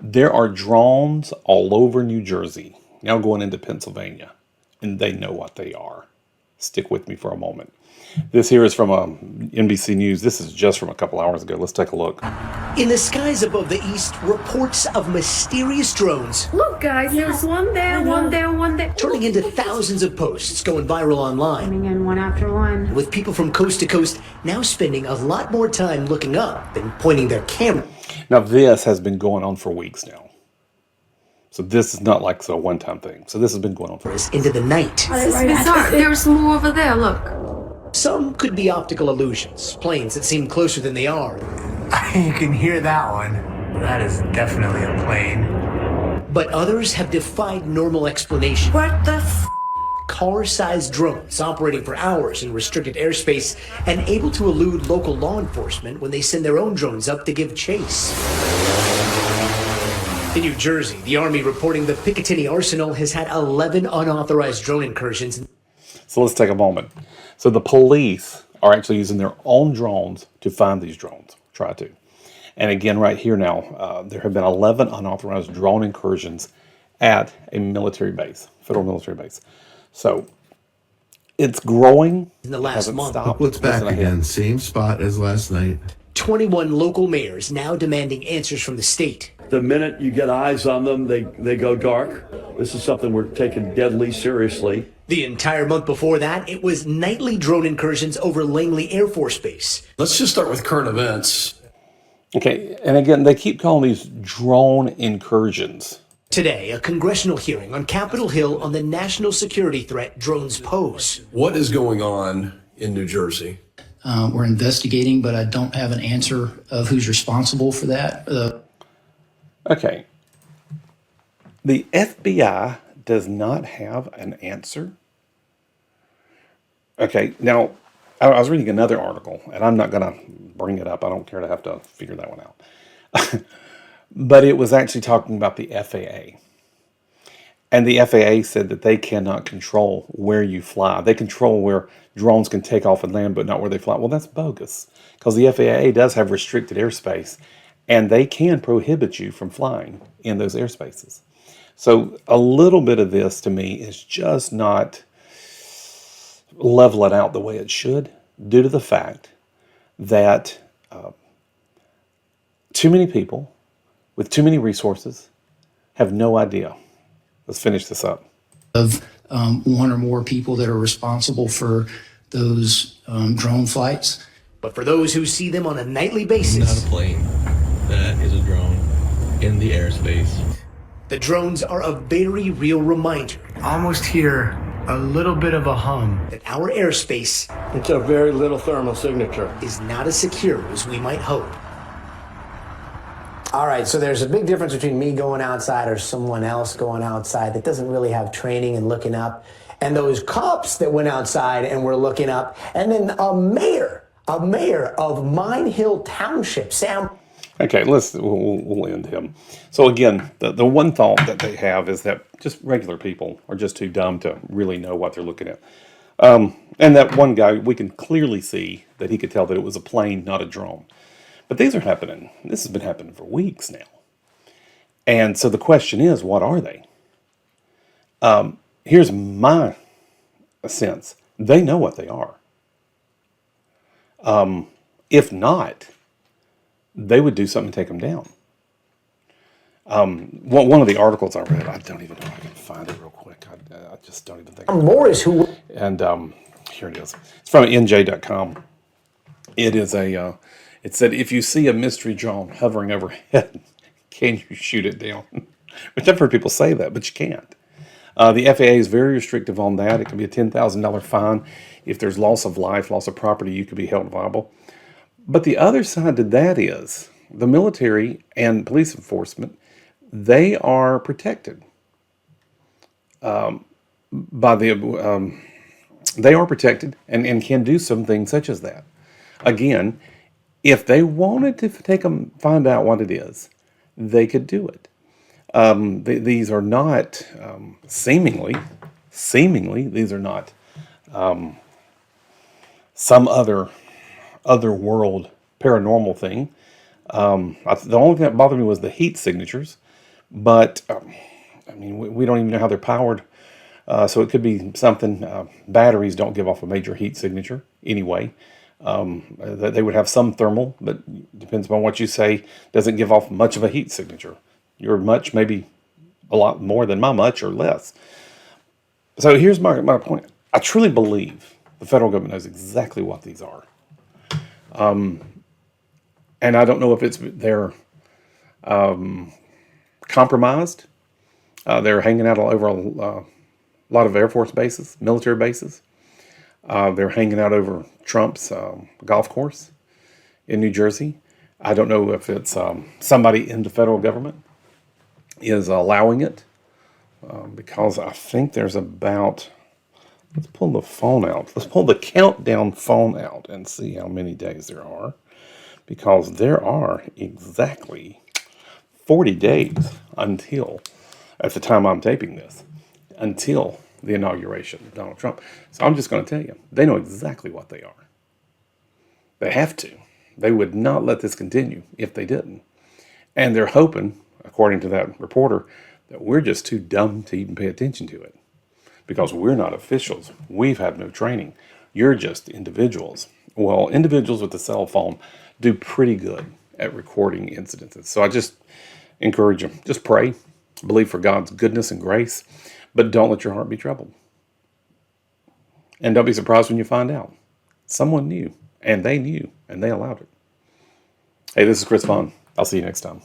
There are drones all over New Jersey, now going into Pennsylvania, and they know what they are. Stick with me for a moment. This here is from NBC News. This is just from a couple hours ago. Let's take a look. In the skies above the east, reports of mysterious drones. Look, guys, there's one there, one there, one there. Turning into thousands of posts going viral online. Coming in one after one. With people from coast to coast now spending a lot more time looking up than pointing their camera. Now, this has been going on for weeks now. So this is not like a one-time thing. So this has been going on for weeks. Into the night. This is bizarre. There's more over there, look. Some could be optical illusions, planes that seem closer than they are. You can hear that one. That is definitely a plane. But others have defied normal explanation. What the f? Car-sized drones operating for hours in restricted airspace and able to elude local law enforcement when they send their own drones up to give chase. In New Jersey, the Army reporting the Picatinny Arsenal has had 11 unauthorized drone incursions. So let's take a moment. So the police are actually using their own drones to find these drones. Try to. And again, right here now, there have been 11 unauthorized drone incursions at a military base, federal military base. So it's growing. In the last month. Uplet's back again. Same spot as last night. 21 local mayors now demanding answers from the state. The minute you get eyes on them, they go dark. This is something we're taking deadly seriously. The entire month before that, it was nightly drone incursions over Langley Air Force Base. Let's just start with current events. Okay, and again, they keep calling these drone incursions. Today, a congressional hearing on Capitol Hill on the national security threat drones pose. What is going on in New Jersey? We're investigating, but I don't have an answer of who's responsible for that. Okay. The FBI does not have an answer. Okay, now, I was reading another article, and I'm not going to bring it up. I don't care to have to figure that one out. But it was actually talking about the FAA. And the FAA said that they cannot control where you fly. They control where drones can take off and land, but not where they fly. Well, that's bogus, because the FAA does have restricted airspace, and they can prohibit you from flying in those airspaces. So a little bit of this, to me, is just not leveling out the way it should, due to the fact that too many people with too many resources have no idea. Let's finish this up. Of one or more people that are responsible for those drone flights. But for those who see them on a nightly basis, not a plane. That is a drone in the airspace. the drones are a very real reminder. Almost hear a little bit of a hum. That our airspace It's a very little thermal signature. is not as secure as we might hope. All right, so there's a big difference between me going outside or someone else going outside that doesn't really have training and looking up, and those cops that went outside and were looking up, and then a mayor of Mine Hill Township, Sam. Okay, we'll end him. So again, the one thought that they have is that just regular people are just too dumb to really know what they're looking at. And that one guy, we can clearly see that he could tell that it was a plane, not a drone. But these are happening. This has been happening for weeks now. And so the question is, what are they? Here's my sense. They know what they are. If not, they would do something to take them down. One of the articles I read, I don't even know if I can find it real quick. I just don't even think. Morris, who? And here it is. It's from NJ.com. It is it said, if you see a mystery drone hovering overhead, can you shoot it down? Which I've heard people say that, but you can't. The FAA is very restrictive on that. It can be a $10,000 fine. If there's loss of life, loss of property, you could be held liable. But the other side to that is the military and police enforcement, they are protected by the, they are protected and can do some things such as that. Again, if they wanted to find out what it is, they could do it. These are not, seemingly, these are not some other world paranormal thing. The only thing that bothered me was the heat signatures. But I mean, we don't even know how they're powered. So it could be something. Batteries don't give off a major heat signature anyway. That they would have some thermal, but depends upon what you say. Doesn't give off much of a heat signature. Your much maybe a lot more than my much or less. So here's my point. I truly believe the federal government knows exactly what these are. And I don't know if they're compromised. They're hanging out all over a lot of Air Force bases, military bases. They're hanging out over Trump's golf course in New Jersey. I don't know if it's somebody in the federal government is allowing it because I think there's about, let's pull the phone out. Let's pull the countdown phone out and see how many days there are, because there are exactly 40 days until, at the time I'm taping this, until the inauguration of Donald Trump. So I'm just going to tell you, they know exactly what they are. They have to. They would not let this continue if they didn't. And they're hoping, according to that reporter, that we're just too dumb to even pay attention to it. Because we're not officials. We've had no training. You're just individuals. Well, individuals with a cell phone do pretty good at recording incidences. So I just encourage you, just pray, believe for God's goodness and grace, but don't let your heart be troubled. And don't be surprised when you find out. Someone knew, and they allowed it. Hey, this is Chris Vaughn. I'll see you next time.